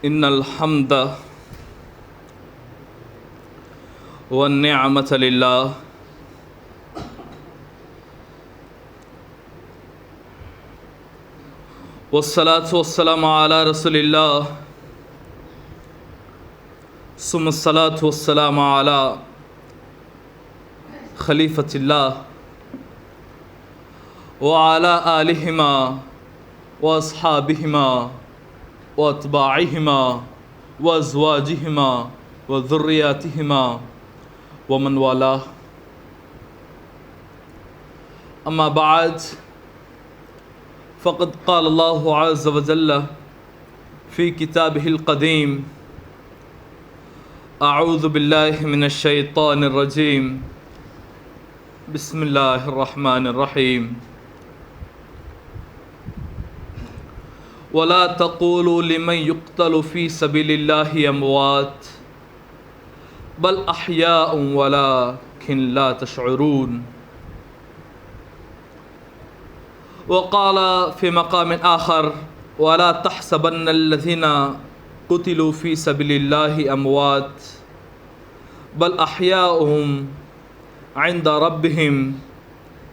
إن الحمد والنعمة لله والصلاة والسلام على رسول الله ثم الصلاة والسلام على خليفة الله وعلى آلهما وأصحابهما وأتباعهما وأزواجهما وذرياتهما ومن والاه. أما بعد فقد قال الله عز وجل في كتابه القديم: أعوذ بالله من الشيطان الرجيم، بسم الله الرحمن الرحيم. ولا تقولوا لمن يقتل في سبيل الله أموات بل أحياء ولكن لا تشعرون. وقال في مقام آخر: ولا تحسبن الذين قتلوا في سبيل الله أموات بل أحياء عند ربهم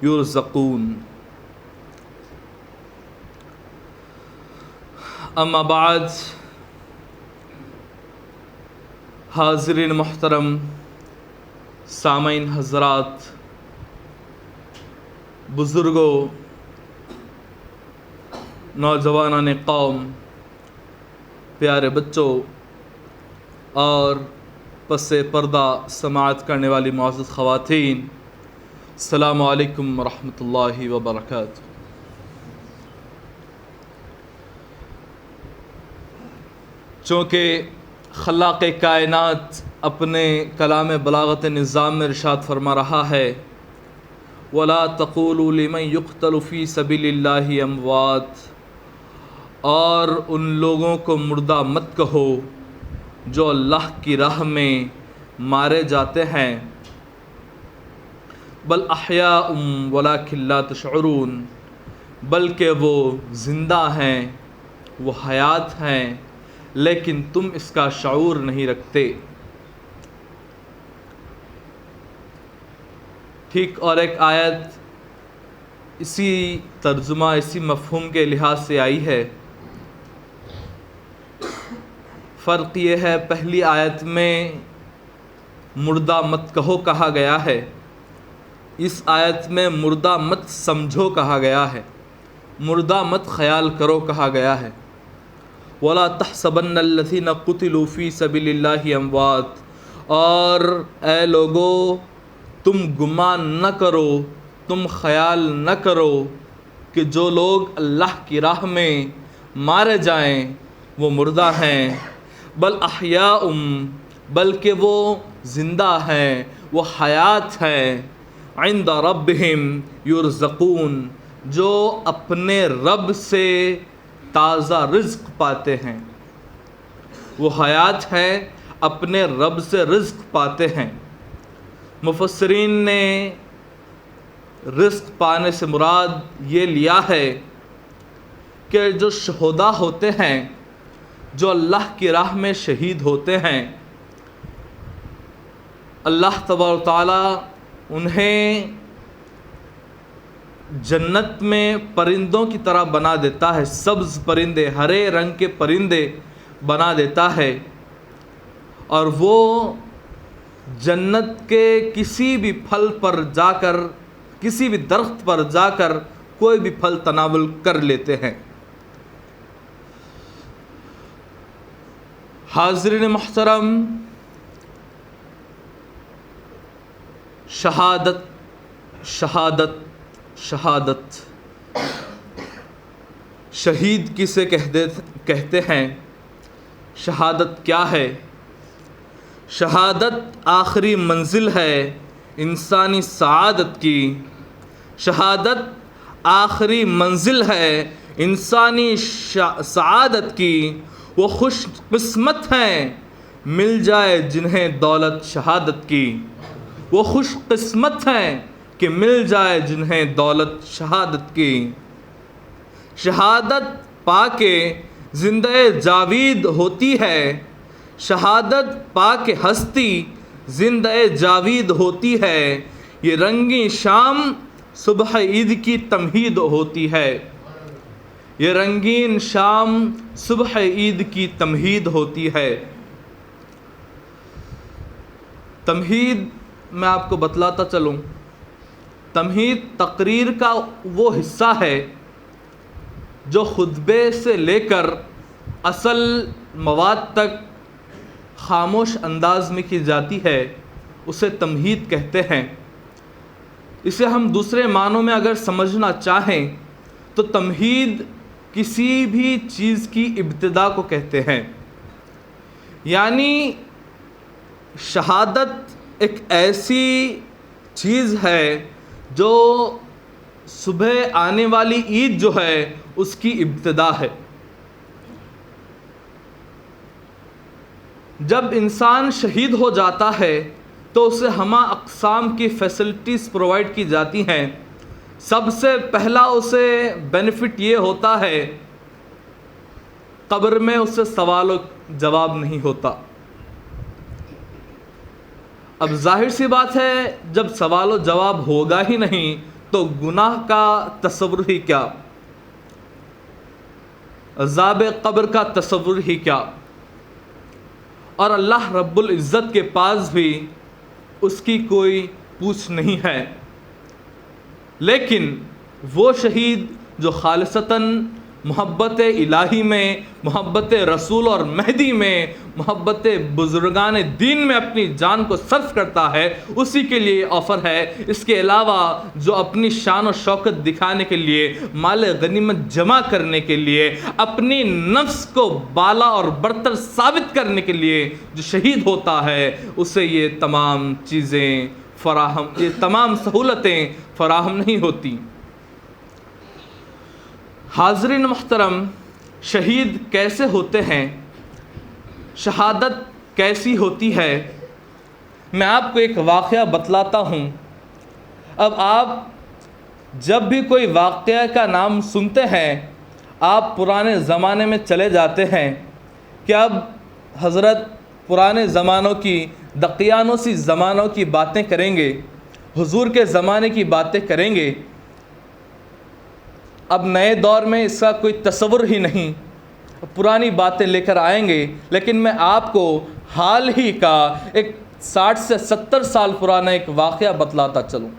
يرزقون. اما بعد، حاضرین محترم، سامعین حضرات، بزرگوں، نوجوانان قوم، پیارے بچوں اور پس پردہ سماعت کرنے والی معزز خواتین، السلام علیکم ورحمۃ اللہ وبرکاتہ۔ چونکہ خلاق کائنات اپنے کلام بلاغت نظام میں ارشاد فرما رہا ہے: وَلَا تَقُولُوا لِمَن يُقْتَلُ فِي سَبِيلِ اللَّهِ أَمْوَاتٌ، اور ان لوگوں کو مردہ مت کہو جو اللہ کی راہ میں مارے جاتے ہیں، بل احیاء ولکن لا تشعرون، بلکہ وہ زندہ ہیں، وہ حیات ہیں، لیکن تم اس کا شعور نہیں رکھتے۔ ٹھیک اور ایک آیت اسی ترجمہ، اسی مفہوم کے لحاظ سے آئی ہے۔ فرق یہ ہے، پہلی آیت میں مردہ مت کہو کہا گیا ہے، اس آیت میں مردہ مت سمجھو کہا گیا ہے، مردہ مت خیال کرو کہا گیا ہے۔ وَلَا تَحْسَبَنَّ الَّذِينَ قُتِلُوا فِي سَبِيلِ اللَّهِ أَمْوَاتٌ، اور اے لوگو تم گمان نہ کرو، تم خیال نہ کرو کہ جو لوگ اللہ کی راہ میں مارے جائیں وہ مردہ ہیں، بل احیاء، بلکہ وہ زندہ ہیں، وہ حیات ہیں، عند ربہم یرزقون، جو اپنے رب سے تازہ رزق پاتے ہیں، وہ حیات ہیں، اپنے رب سے رزق پاتے ہیں۔ مفسرین نے رزق پانے سے مراد یہ لیا ہے کہ جو شہداء ہوتے ہیں، جو اللہ کی راہ میں شہید ہوتے ہیں، اللہ تبارک و تعالیٰ انہیں جنت میں پرندوں کی طرح بنا دیتا ہے، سبز پرندے، ہرے رنگ کے پرندے بنا دیتا ہے، اور وہ جنت کے کسی بھی پھل پر جا کر، کسی بھی درخت پر جا کر کوئی بھی پھل تناول کر لیتے ہیں۔ حاضرین محترم، شہادت شہادت شہادت، شہید کسے کہتے ہیں؟ شہادت کیا ہے؟ شہادت آخری منزل ہے انسانی سعادت کی، شہادت آخری منزل ہے انسانی سعادت کی۔ وہ خوش قسمت ہیں مل جائے جنہیں دولت شہادت کی، وہ خوش قسمت ہیں کہ مل جائے جنہیں دولت شہادت کی۔ شہادت پا کے زندہ جاوید ہوتی ہے، شہادت پا کے ہستی زندہ جاوید ہوتی ہے، یہ رنگیں شام صبح عید کی تمہید ہوتی ہے، یہ رنگین شام صبح عید کی تمہید ہوتی ہے۔ تمہید میں آپ کو بتلاتا چلوں، تمہید تقریر کا وہ حصہ ہے جو خطبے سے لے کر اصل مواد تک خاموش انداز میں کی جاتی ہے، اسے تمہید کہتے ہیں۔ اسے ہم دوسرے معنوں میں اگر سمجھنا چاہیں تو تمہید کسی بھی چیز کی ابتدا کو کہتے ہیں، یعنی شہادت ایک ایسی چیز ہے جو صبح آنے والی عید جو ہے اس کی ابتدا ہے۔ جب انسان شہید ہو جاتا ہے تو اسے ہمہ اقسام کی فیسلٹیز پرووائڈ کی جاتی ہیں۔ سب سے پہلا اسے بینیفٹ یہ ہوتا ہے، قبر میں اسے سوال و جواب نہیں ہوتا۔ اب ظاہر سی بات ہے، جب سوال و جواب ہوگا ہی نہیں تو گناہ کا تصور ہی کیا، عذاب قبر کا تصور ہی کیا، اور اللہ رب العزت کے پاس بھی اس کی کوئی پوچھ نہیں ہے۔ لیکن وہ شہید جو خالصتاً محبت الہی میں، محبت رسول اور مہدی میں، محبت بزرگان دین میں اپنی جان کو صرف کرتا ہے، اسی کے لیے آفر ہے۔ اس کے علاوہ جو اپنی شان و شوکت دکھانے کے لیے، مال غنیمت جمع کرنے کے لیے، اپنی نفس کو بالا اور برتر ثابت کرنے کے لیے جو شہید ہوتا ہے، اسے یہ تمام چیزیں فراہم، یہ تمام سہولتیں فراہم نہیں ہوتی۔ حاضرین محترم، شہید کیسے ہوتے ہیں، شہادت کیسی ہوتی ہے، میں آپ کو ایک واقعہ بتلاتا ہوں۔ اب آپ جب بھی کوئی واقعہ کا نام سنتے ہیں، آپ پرانے زمانے میں چلے جاتے ہیں کہ اب حضرت پرانے زمانوں کی، دقیانوں سی زمانوں کی باتیں کریں گے، حضور کے زمانے کی باتیں کریں گے۔ اب نئے دور میں اس کا کوئی تصور ہی نہیں، پرانی باتیں لے کر آئیں گے۔ لیکن میں آپ کو حال ہی کا ایک 60 سے 70 سال پرانا ایک واقعہ بتلاتا چلوں۔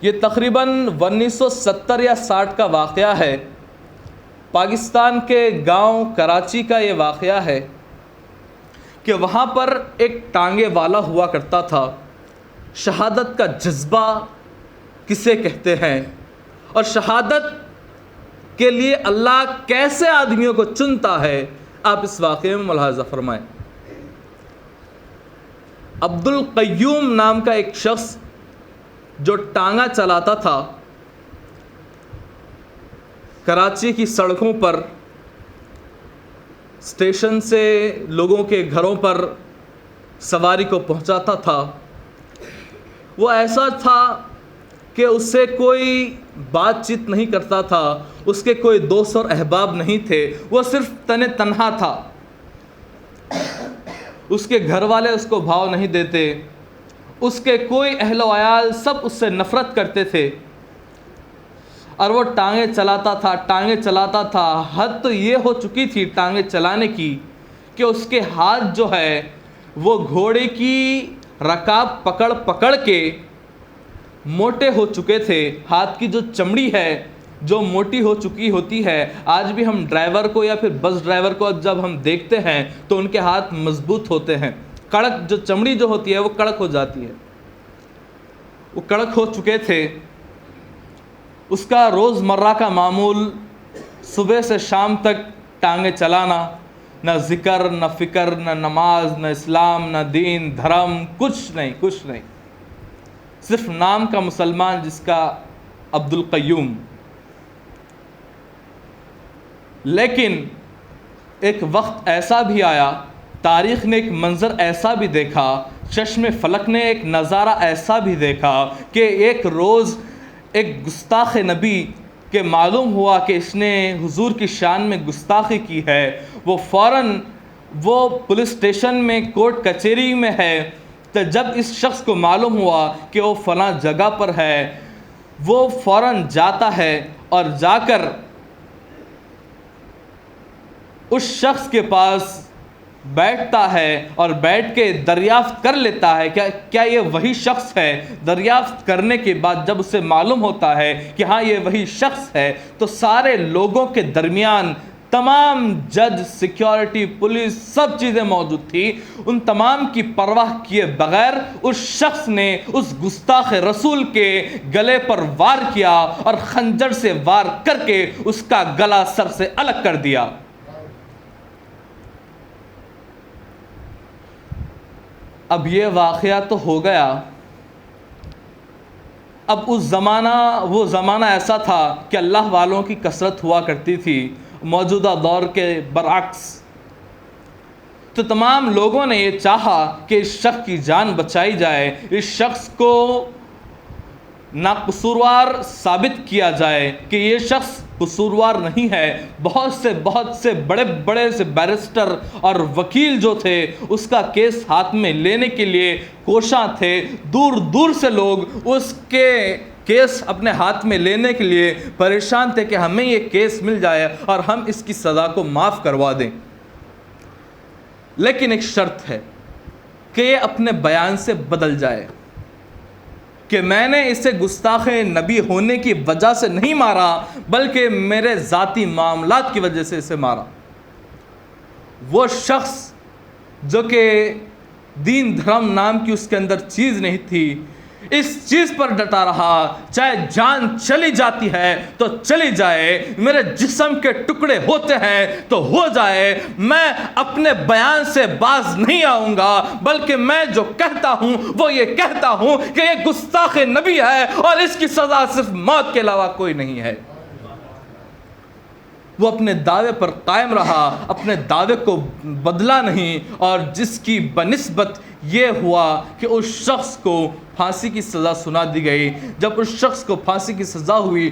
یہ تقریباً 1970 یا 60 کا واقعہ ہے۔ پاکستان کے گاؤں کراچی کا یہ واقعہ ہے کہ وہاں پر ایک ٹانگے والا ہوا کرتا تھا۔ شہادت کا جذبہ کسے کہتے ہیں، اور شہادت کے لیے اللہ کیسے آدمیوں کو چنتا ہے، آپ اس واقعے میں ملاحظہ فرمائیں۔ عبدالقیوم نام کا ایک شخص جو ٹانگا چلاتا تھا، کراچی کی سڑکوں پر اسٹیشن سے لوگوں کے گھروں پر سواری کو پہنچاتا تھا۔ وہ ایسا تھا کہ اس سے کوئی بات چیت نہیں کرتا تھا، اس کے کوئی دوست اور احباب نہیں تھے، وہ صرف تنہا تھا۔ اس کے گھر والے اس کو بھاؤ نہیں دیتے، اس کے کوئی اہل و عیال سب اس سے نفرت کرتے تھے، اور وہ ٹانگیں چلاتا تھا۔ حد تو یہ ہو چکی تھی ٹانگیں چلانے کی کہ اس کے ہاتھ جو ہے وہ گھوڑے کی رکاب پکڑ کے موٹے ہو چکے تھے۔ ہاتھ کی جو چمڑی ہے جو موٹی ہو چکی ہوتی ہے، آج بھی ہم ڈرائیور کو یا پھر بس ڈرائیور کو جب ہم دیکھتے ہیں تو ان کے ہاتھ مضبوط ہوتے ہیں، کڑک جو چمڑی جو ہوتی ہے وہ کڑک ہو جاتی ہے، وہ کڑک ہو چکے تھے۔ اس کا روز مرہ کا معمول صبح سے شام تک ٹانگیں چلانا، نہ ذکر، نہ فکر، نہ نماز، نہ اسلام، نہ دین دھرم، کچھ نہیں، صرف نام کا مسلمان جس کا عبدالقیوم۔ لیکن ایک وقت ایسا بھی آیا، تاریخ نے ایک منظر ایسا بھی دیکھا، چشم فلک نے ایک نظارہ ایسا بھی دیکھا کہ ایک روز ایک گستاخ نبی کہ معلوم ہوا کہ اس نے حضور کی شان میں گستاخی کی ہے، وہ فوراً وہ پولیس اسٹیشن میں کورٹ کچہری میں ہے، تو جب اس شخص کو معلوم ہوا کہ وہ فلاں جگہ پر ہے، وہ فوراً جاتا ہے اور جا کر اس شخص کے پاس بیٹھتا ہے اور بیٹھ کے دریافت کر لیتا ہے کیا یہ وہی شخص ہے۔ دریافت کرنے کے بعد جب اسے معلوم ہوتا ہے کہ ہاں یہ وہی شخص ہے، تو سارے لوگوں کے درمیان تمام جج، سیکیورٹی، پولیس، سب چیزیں موجود تھی، ان تمام کی پرواہ کیے بغیر اس شخص نے اس گستاخ رسول کے گلے پر وار کیا اور خنجر سے وار کر کے اس کا گلا سر سے الگ کر دیا۔ اب یہ واقعہ تو ہو گیا، اب وہ زمانہ ایسا تھا کہ اللہ والوں کی کثرت ہوا کرتی تھی، موجودہ دور کے برعکس۔ تو تمام لوگوں نے یہ چاہا کہ اس شخص کی جان بچائی جائے، اس شخص کو ناقصوروار ثابت کیا جائے کہ یہ شخص قصوروار نہیں ہے۔ بہت سے بڑے سے بیرسٹر اور وکیل جو تھے اس کا کیس ہاتھ میں لینے کے لیے کوشاں تھے، دور سے لوگ اس کے کیس اپنے ہاتھ میں لینے کے لیے پریشان تھے کہ ہمیں یہ کیس مل جائے اور ہم اس کی سزا کو معاف کروا دیں۔ لیکن ایک شرط ہے کہ یہ اپنے بیان سے بدل جائے کہ میں نے اسے گستاخ نبی ہونے کی وجہ سے نہیں مارا، بلکہ میرے ذاتی معاملات کی وجہ سے اسے مارا۔ وہ شخص جو کہ دین دھرم نام کی اس کے اندر چیز نہیں تھی، اس چیز پر ڈٹا رہا، چاہے جان چلی جاتی ہے تو چلی جائے، میرے جسم کے ٹکڑے ہوتے ہیں تو ہو جائے، میں اپنے بیان سے باز نہیں آؤں گا، بلکہ میں جو کہتا ہوں وہ یہ کہتا ہوں کہ یہ گستاخ نبی ہے اور اس کی سزا صرف موت کے علاوہ کوئی نہیں ہے۔ وہ اپنے دعوے پر قائم رہا، اپنے دعوے کو بدلا نہیں، اور جس کی بنسبت یہ ہوا کہ اس شخص کو پھانسی کی سزا سنا دی گئی۔ جب اس شخص کو پھانسی کی سزا ہوئی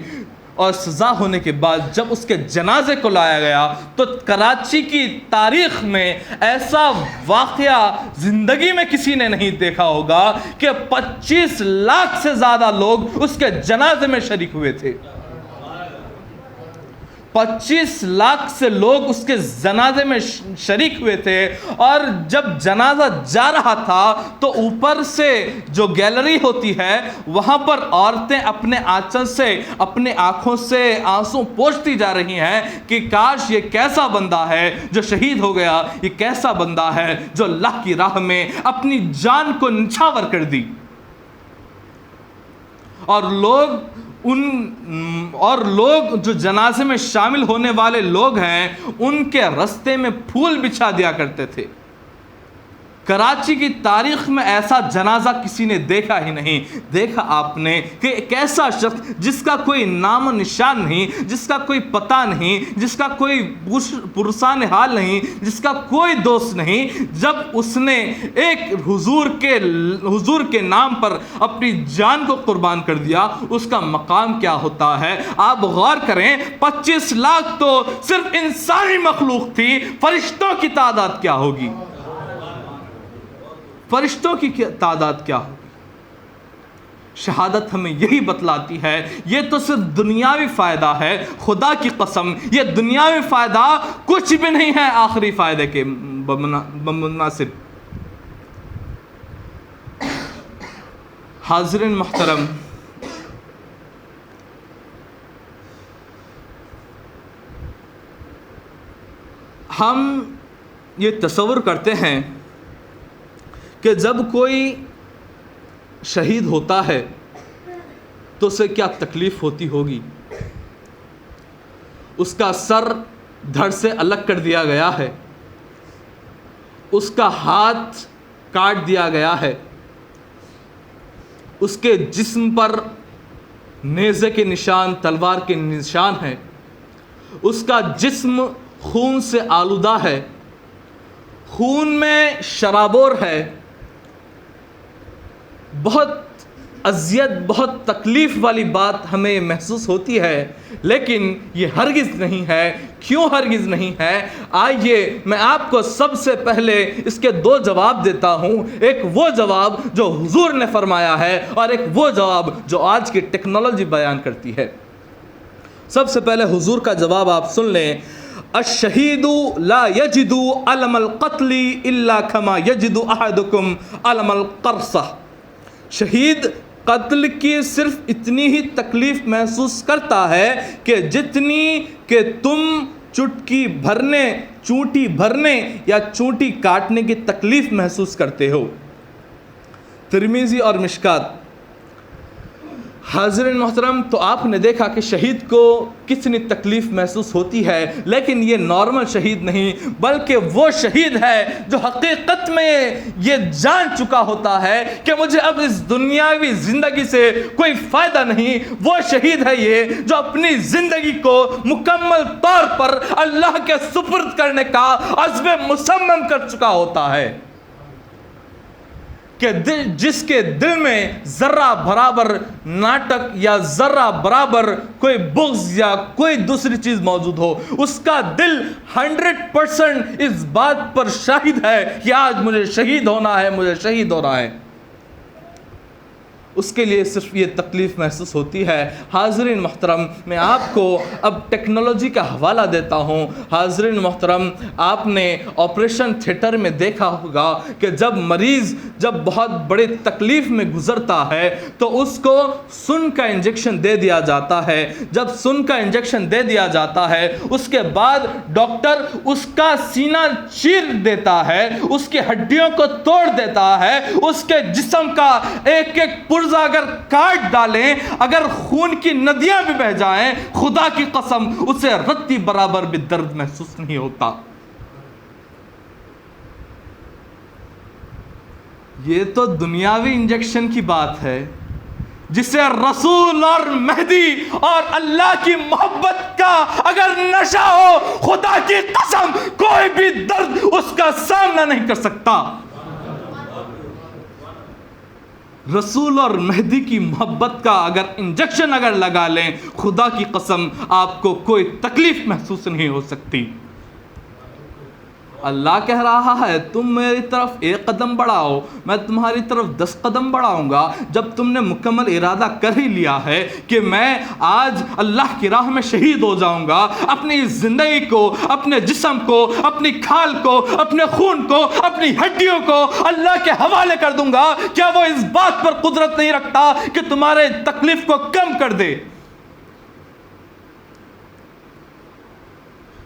اور سزا ہونے کے بعد جب اس کے جنازے کو لایا گیا تو کراچی کی تاریخ میں ایسا واقعہ زندگی میں کسی نے نہیں دیکھا ہوگا کہ 25 لاکھ سے زیادہ لوگ اس کے جنازے میں شریک ہوئے تھے۔ 25 لاکھ سے لوگ اس کے جنازے میں شریک ہوئے تھے، اور جب جنازہ جا رہا تھا تو اوپر سے جو گیلری ہوتی ہے وہاں پر عورتیں اپنے آنچل سے اپنے آنکھوں سے آنسو پوچھتی جا رہی ہیں کہ کاش یہ کیسا بندہ ہے جو شہید ہو گیا، یہ کیسا بندہ ہے جو اللہ کی راہ میں اپنی جان کو نچھاور کر دی۔ اور لوگ جو جنازے میں شامل ہونے والے لوگ ہیں ان کے رستے میں پھول بچھا دیا کرتے تھے۔ کراچی کی تاریخ میں ایسا جنازہ کسی نے دیکھا ہی نہیں۔ دیکھا آپ نے کہ ایک ایسا شخص جس کا کوئی نام و نشان نہیں، جس کا کوئی پتہ نہیں، جس کا کوئی پرسان حال نہیں، جس کا کوئی دوست نہیں، جب اس نے ایک حضور کے نام پر اپنی جان کو قربان کر دیا، اس کا مقام کیا ہوتا ہے۔ آپ غور کریں، 25 لاکھ تو صرف انسانی مخلوق تھی، فرشتوں کی تعداد کیا ہوگی؟ فرشتوں کی تعداد کیا ہوگی؟ شہادت ہمیں یہی بتلاتی ہے۔ یہ تو صرف دنیاوی فائدہ ہے، خدا کی قسم یہ دنیاوی فائدہ کچھ بھی نہیں ہے آخری فائدے کے مناسب۔ حاضرین محترم، ہم یہ تصور کرتے ہیں کہ جب کوئی شہید ہوتا ہے تو اسے کیا تکلیف ہوتی ہوگی۔ اس کا سر دھڑ سے الگ کر دیا گیا ہے، اس کا ہاتھ کاٹ دیا گیا ہے، اس کے جسم پر نیزے کے نشان، تلوار کے نشان ہیں، اس کا جسم خون سے آلودہ ہے، خون میں شرابور ہے، بہت اذیت، بہت تکلیف والی بات ہمیں محسوس ہوتی ہے، لیکن یہ ہرگز نہیں ہے۔ کیوں ہرگز نہیں ہے؟ آئیے میں آپ کو سب سے پہلے اس کے دو جواب دیتا ہوں، ایک وہ جواب جو حضور نے فرمایا ہے اور ایک وہ جواب جو آج کی ٹیکنالوجی بیان کرتی ہے۔ سب سے پہلے حضور کا جواب آپ سن لیں، الشہید لا یجد علم القتل الا کما یجد احدکم علم القرصہ۔ شہید قتل کی صرف اتنی ہی تکلیف محسوس کرتا ہے کہ جتنی کہ تم چٹکی بھرنے، چونٹی بھرنے یا چونٹی کاٹنے کی تکلیف محسوس کرتے ہو۔ ترمذی اور مشکات۔ حاضرین محترم، تو آپ نے دیکھا کہ شہید کو کتنی تکلیف محسوس ہوتی ہے، لیکن یہ نارمل شہید نہیں، بلکہ وہ شہید ہے جو حقیقت میں یہ جان چکا ہوتا ہے کہ مجھے اب اس دنیاوی زندگی سے کوئی فائدہ نہیں۔ وہ شہید ہے یہ جو اپنی زندگی کو مکمل طور پر اللہ کے سپرد کرنے کا عزم مصمم کر چکا ہوتا ہے، کہ جس کے دل میں ذرہ برابر ناٹک یا ذرہ برابر کوئی بغض یا کوئی دوسری چیز موجود ہو، اس کا دل 100% اس بات پر شاہد ہے کہ آج مجھے شہید ہونا ہے، مجھے شہید ہونا ہے، اس کے لیے صرف یہ تکلیف محسوس ہوتی ہے۔ حاضرین محترم، میں آپ کو اب ٹیکنالوجی کا حوالہ دیتا ہوں۔ حاضرین محترم، آپ نے آپریشن تھیٹر میں دیکھا ہوگا کہ جب مریض بہت بڑے تکلیف میں گزرتا ہے تو اس کو سن کا انجیکشن دے دیا جاتا ہے۔ جب سن کا انجیکشن دے دیا جاتا ہے، اس کے بعد ڈاکٹر اس کا سینہ چیر دیتا ہے، اس کی ہڈیوں کو توڑ دیتا ہے، اس کے جسم کا ایک ایک پرزہ اگر کاٹ ڈالیں، اگر خون کی ندیاں بھی بہہ جائیں، خدا کی قسم اسے رتی برابر بھی درد محسوس نہیں ہوتا۔ یہ تو دنیاوی انجیکشن کی بات ہے، جسے رسول اور مہدی اور اللہ کی محبت کا اگر نشہ ہو، خدا کی قسم کوئی بھی درد اس کا سامنا نہیں کر سکتا۔ رسول اور مہدی کی محبت کا اگر انجیکشن اگر لگا لیں، خدا کی قسم آپ کو کوئی تکلیف محسوس نہیں ہو سکتی۔ اللہ کہہ رہا ہے تم میری طرف 1 قدم بڑھاؤ، میں تمہاری طرف 10 قدم بڑھاؤں گا۔ جب تم نے مکمل ارادہ کر ہی لیا ہے کہ میں آج اللہ کی راہ میں شہید ہو جاؤں گا، اپنی زندگی کو، اپنے جسم کو، اپنی کھال کو، اپنے خون کو، اپنی ہڈیوں کو اللہ کے حوالے کر دوں گا، کیا وہ اس بات پر قدرت نہیں رکھتا کہ تمہارے تکلیف کو کم کر دے؟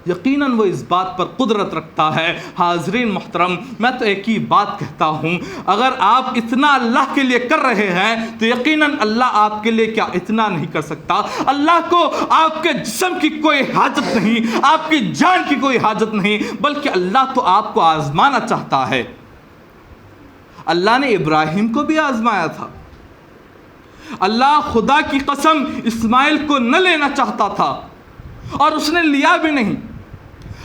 یقیناً وہ اس بات پر قدرت رکھتا ہے۔ حاضرین محترم، میں تو ایک ہی بات کہتا ہوں، اگر آپ اتنا اللہ کے لیے کر رہے ہیں تو یقیناً اللہ آپ کے لیے کیا اتنا نہیں کر سکتا۔ اللہ کو آپ کے جسم کی کوئی حاجت نہیں، آپ کی جان کی کوئی حاجت نہیں، بلکہ اللہ تو آپ کو آزمانا چاہتا ہے۔ اللہ نے ابراہیم کو بھی آزمایا تھا۔ اللہ خدا کی قسم اسماعیل کو نہ لینا چاہتا تھا اور اس نے لیا بھی نہیں۔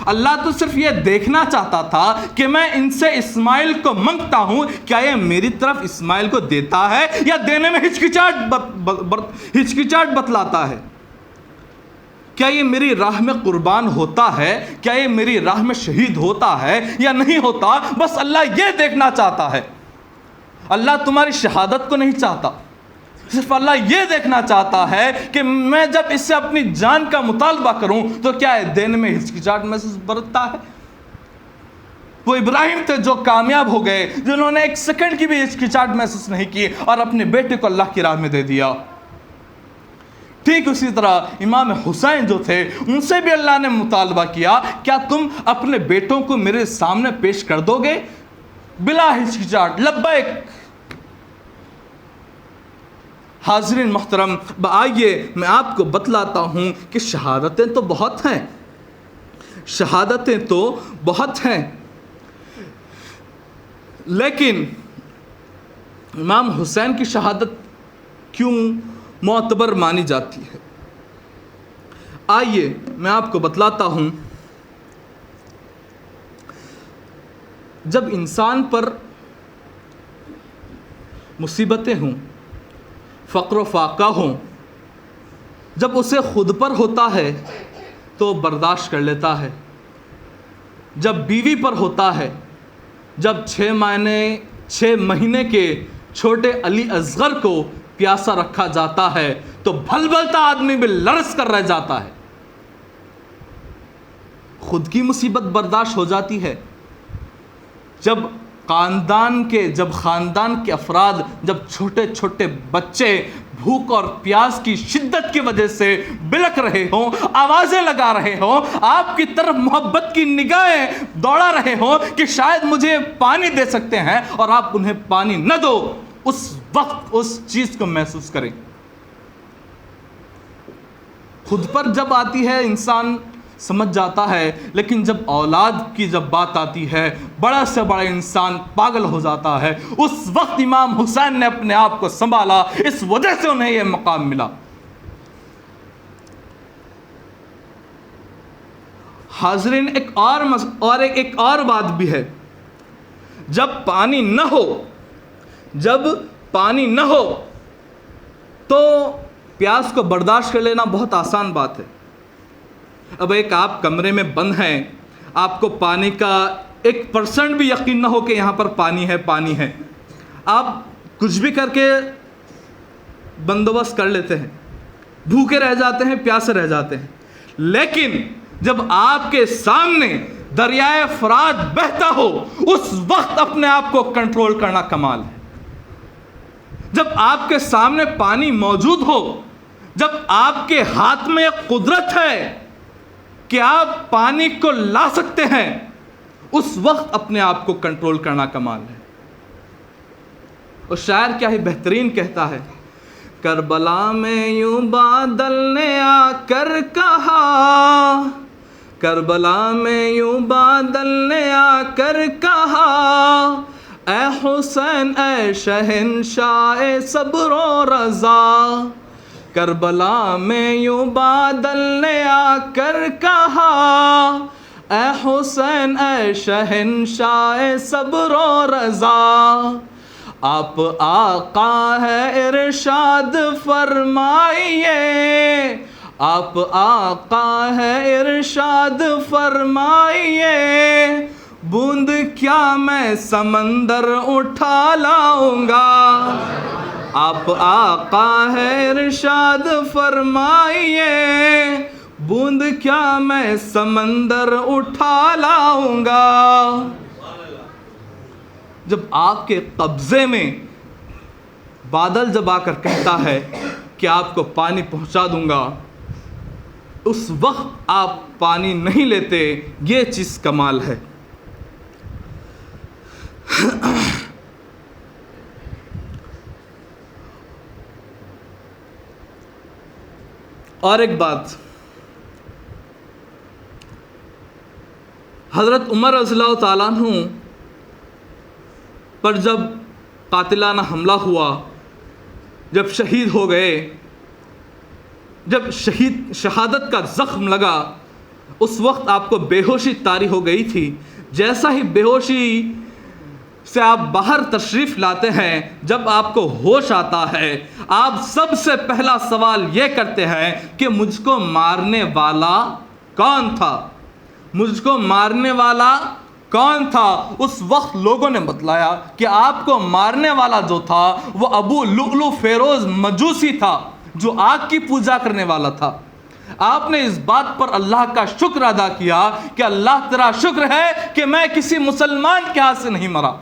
اللہ تو صرف یہ دیکھنا چاہتا تھا کہ میں ان سے اسماعیل کو منگتا ہوں، کیا یہ میری طرف اسماعیل کو دیتا ہے یا دینے میں ہچکچاہٹ بتلاتا ہے؟ کیا یہ میری راہ میں قربان ہوتا ہے؟ کیا یہ میری راہ میں شہید ہوتا ہے یا نہیں ہوتا؟ بس اللہ یہ دیکھنا چاہتا ہے۔ اللہ تمہاری شہادت کو نہیں چاہتا، صرف اللہ یہ دیکھنا چاہتا ہے کہ میں جب اس سے اپنی جان کا مطالبہ کروں تو کیا دینے میں ہچکچاہٹ محسوس برتتا ہے؟ وہ ابراہیم تھے جو کامیاب ہو گئے، جنہوں نے 1 سیکنڈ کی بھی ہچکچاہٹ محسوس نہیں کی اور اپنے بیٹے کو اللہ کی راہ میں دے دیا۔ ٹھیک اسی طرح امام حسین جو تھے، ان سے بھی اللہ نے مطالبہ کیا، کیا تم اپنے بیٹوں کو میرے سامنے پیش کر دو گے؟ بلا ہچکچاہٹ، لبیک۔ حاضرین محترم، آئیے میں آپ کو بتلاتا ہوں کہ شہادتیں تو بہت ہیں، شہادتیں تو بہت ہیں، لیکن امام حسین کی شہادت کیوں معتبر مانی جاتی ہے؟ آئیے میں آپ کو بتلاتا ہوں۔ جب انسان پر مصیبتیں ہوں، فقر و فاقہ ہوں، جب اسے خود پر ہوتا ہے تو برداشت کر لیتا ہے، جب بیوی پر ہوتا ہے، جب 6 مہینے کے چھوٹے علی اصغر کو پیاسا رکھا جاتا ہے تو بھل بھلتا آدمی بھی لرز کر رہ جاتا ہے۔ خود کی مصیبت برداشت ہو جاتی ہے، جب خاندان کے افراد، جب چھوٹے چھوٹے بچے بھوک اور پیاس کی شدت کی وجہ سے بلک رہے ہوں، آوازیں لگا رہے ہوں، آپ کی طرف محبت کی نگاہیں دوڑا رہے ہوں کہ شاید مجھے پانی دے سکتے ہیں، اور آپ انہیں پانی نہ دو، اس وقت اس چیز کو محسوس کریں۔ خود پر جب آتی ہے انسان سمجھ جاتا ہے، لیکن جب اولاد کی جب بات آتی ہے، بڑا سے بڑا انسان پاگل ہو جاتا ہے۔ اس وقت امام حسین نے اپنے آپ کو سنبھالا، اس وجہ سے انہیں یہ مقام ملا۔ حاضرین، ایک اور بات بھی ہے، جب پانی نہ ہو تو پیاس کو برداشت کر لینا بہت آسان بات ہے۔ اب ایک آپ کمرے میں بند ہیں، آپ کو پانی کا 1% بھی یقین نہ ہو کہ یہاں پر پانی ہے، آپ کچھ بھی کر کے بندوبست کر لیتے ہیں، بھوکے رہ جاتے ہیں، پیاسے رہ جاتے ہیں، لیکن جب آپ کے سامنے دریائے فرات بہتا ہو، اس وقت اپنے آپ کو کنٹرول کرنا کمال ہے۔ جب آپ کے سامنے پانی موجود ہو، جب آپ کے ہاتھ میں قدرت ہے کہ آپ پانی کو لا سکتے ہیں، اس وقت اپنے آپ کو کنٹرول کرنا کمال ہے۔ اور شاعر کیا ہی بہترین کہتا ہے، کربلا میں یوں بادل نے آ کر کہا، کربلا میں یوں بادل نے آ کر کہا، اے حسین اے شہنشاہ صبر و رضا، کربلا میں یوں بادل نے آ کر کہا، اے حسین اے شہنشاہ صبر و رضا، آپ آقا ہے ارشاد فرمائیے، آپ آقا ہے ارشاد فرمائیے، بوند کیا میں سمندر اٹھا لاؤں گا، آپ آقا ہے ارشاد فرمائیے، بوند کیا میں سمندر اٹھا لاؤں گا۔ جب آپ کے قبضے میں بادل جب آ کر کہتا ہے کہ آپ کو پانی پہنچا دوں گا، اس وقت آپ پانی نہیں لیتے، یہ چیز کمال ہے۔ اور ایک بات، حضرت عمر رضی اللہ تعالیٰ عنہ پر جب قاتلانہ حملہ ہوا، جب شہید ہو گئے، جب شہادت کا زخم لگا، اس وقت آپ کو بے ہوشی طاری ہو گئی تھی۔ جیسا ہی بے ہوشی سے آپ باہر تشریف لاتے ہیں، جب آپ کو ہوش آتا ہے، آپ سب سے پہلا سوال یہ کرتے ہیں کہ مجھ کو مارنے والا کون تھا، مجھ کو مارنے والا کون تھا۔ اس وقت لوگوں نے بتلایا کہ آپ کو مارنے والا جو تھا وہ ابو لؤلؤ فیروز مجوسی تھا، جو آگ کی پوجا کرنے والا تھا۔ آپ نے اس بات پر اللہ کا شکر ادا کیا کہ اللہ تیرا شکر ہے کہ میں کسی مسلمان کے ہاتھ سے نہیں مرا،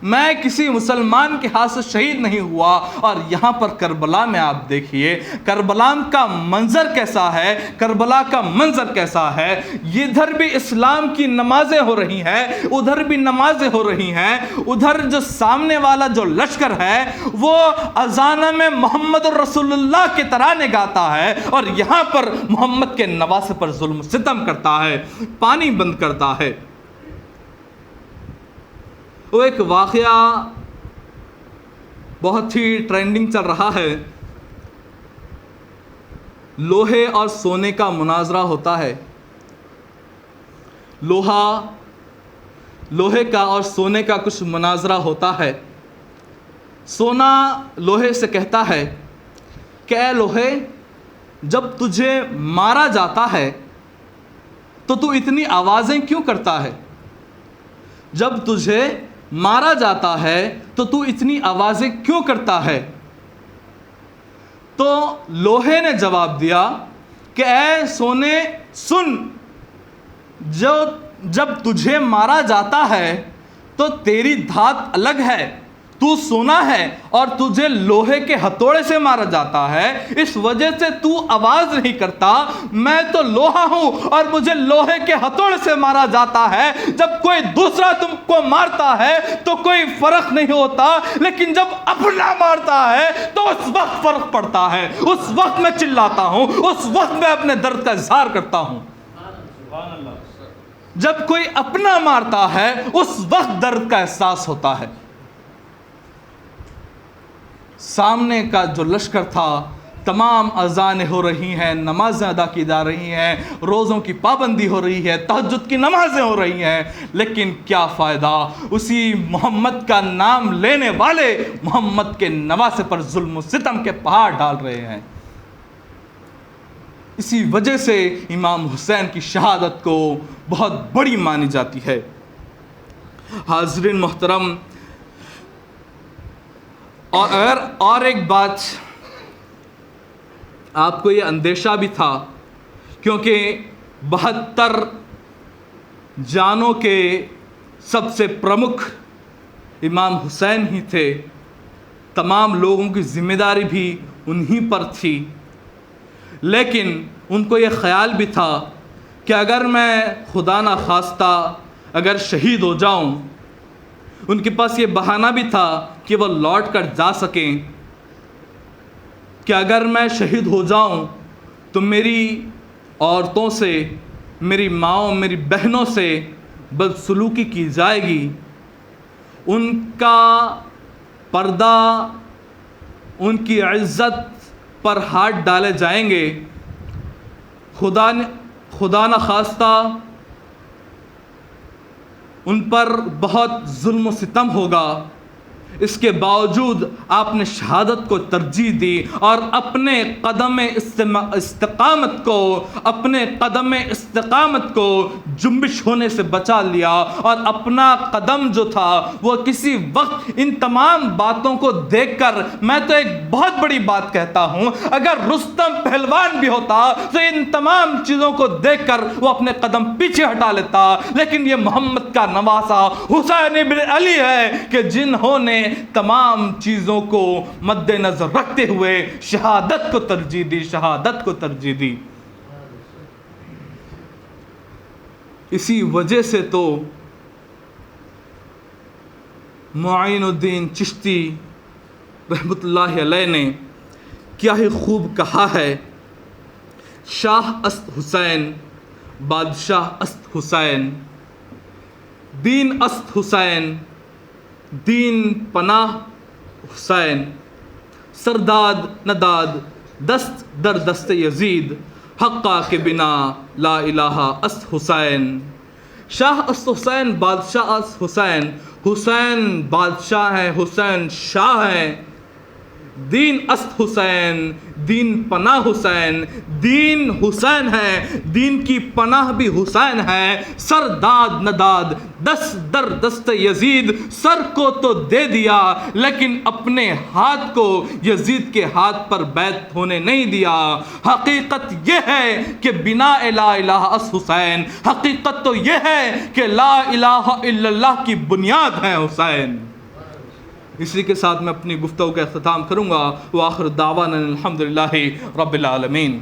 میں کسی مسلمان کے ہاتھ سے شہید نہیں ہوا۔ اور یہاں پر کربلا میں آپ دیکھیے کربلا کا منظر کیسا ہے، کربلا کا منظر کیسا ہے۔ ادھر بھی اسلام کی نمازیں ہو رہی ہیں، ادھر بھی نمازیں ہو رہی ہیں، ادھر جو سامنے والا جو لشکر ہے وہ اذان میں محمد رسول اللہ کے ترانے گاتا ہے، اور یہاں پر محمد کے نواسے پر ظلم ستم کرتا ہے، پانی بند کرتا ہے۔ وہ ایک واقعہ بہت ہی ٹرینڈنگ چل رہا ہے، لوہے اور سونے کا مناظرہ ہوتا ہے۔ لوہے کا اور سونے کا کچھ مناظرہ ہوتا ہے۔ سونا لوہے سے کہتا ہے کہ اے لوہے، جب تجھے مارا جاتا ہے تو اتنی آوازیں کیوں کرتا ہے؟ جب تجھے مارا جاتا ہے تو اتنی آوازیں کیوں کرتا ہے؟ تو لوہے نے جواب دیا کہ اے سونے سن، جب تجھے مارا جاتا ہے تو تیری دھات الگ ہے، تو سونا ہے اور تجھے لوہے کے ہتھوڑے سے مارا جاتا ہے، اس وجہ سے تو آواز نہیں کرتا۔ میں تو لوہا ہوں اور مجھے لوہے کے ہتھوڑے سے مارا جاتا ہے۔ جب کوئی دوسرا تم کو مارتا ہے تو کوئی فرق نہیں ہوتا، لیکن جب اپنا مارتا ہے تو اس وقت فرق پڑتا ہے، اس وقت میں چلاتا ہوں، اس وقت میں اپنے درد کا اظہار کرتا ہوں۔ جب کوئی اپنا مارتا ہے اس وقت درد کا احساس ہوتا ہے۔ سامنے کا جو لشکر تھا، تمام اذانیں ہو رہی ہیں، نمازیں ادا کی جا رہی ہیں، روزوں کی پابندی ہو رہی ہے، تہجد کی نمازیں ہو رہی ہیں، لیکن کیا فائدہ؟ اسی محمد کا نام لینے والے محمد کے نواسے پر ظلم و ستم کے پہاڑ ڈال رہے ہیں۔ اسی وجہ سے امام حسین کی شہادت کو بہت بڑی مانی جاتی ہے۔ حاضرین محترم، اور ایک بات، آپ کو یہ اندیشہ بھی تھا کیونکہ 72 جانوں کے سب سے پرمکھ امام حسین ہی تھے، تمام لوگوں کی ذمہ داری بھی انہی پر تھی، لیکن ان کو یہ خیال بھی تھا کہ اگر میں خدا نہ خواستہ اگر شہید ہو جاؤں، ان کے پاس یہ بہانہ بھی تھا کہ وہ لوٹ کر جا سکیں، کہ اگر میں شہید ہو جاؤں تو میری عورتوں سے، میری ماؤں، میری بہنوں سے بدسلوکی کی جائے گی، ان کا پردہ، ان کی عزت پر ہاتھ ڈالے جائیں گے، خدا نہ خواستہ ان پر بہت ظلم و ستم ہوگا۔ اس کے باوجود آپ نے شہادت کو ترجیح دی اور اپنے قدم استقامت کو جنبش ہونے سے بچا لیا، اور اپنا قدم جو تھا وہ کسی وقت ان تمام باتوں کو دیکھ کر، میں تو ایک بہت بڑی بات کہتا ہوں، اگر رستم پہلوان بھی ہوتا تو ان تمام چیزوں کو دیکھ کر وہ اپنے قدم پیچھے ہٹا لیتا، لیکن یہ محمد کا نواسا حسین بن علی ہے کہ جنہوں نے تمام چیزوں کو مد نظر رکھتے ہوئے شہادت کو ترجیح دی۔ اسی وجہ سے تو معین الدین چشتی رحمۃ اللہ علیہ نے کیا ہی خوب کہا ہے، شاہ است حسین، بادشاہ است حسین، دین است حسین، دین پناہ حسین، سرداد نداد دست در دست یزید، حقا کے بنا لا الہ است حسین۔ شاہ است حسین، بادشاہ است حسین، حسین بادشاہ ہیں، حسین شاہ ہیں، دین است حسین، دین پناہ حسین، دین حسین ہے، دین کی پناہ بھی حسین ہے، سر داد نداد دست در دست یزید، سر کو تو دے دیا لیکن اپنے ہاتھ کو یزید کے ہاتھ پر بیعت ہونے نہیں دیا۔ حقیقت یہ ہے کہ بنا لا الہ اس حسین، حقیقت تو یہ ہے کہ لا الہ الا اللہ کی بنیاد ہے حسین۔ اسی کے ساتھ میں اپنی گفتگو کا اختتام کروں گا۔ وآخر دعوانا الحمدللہ رب العالمین۔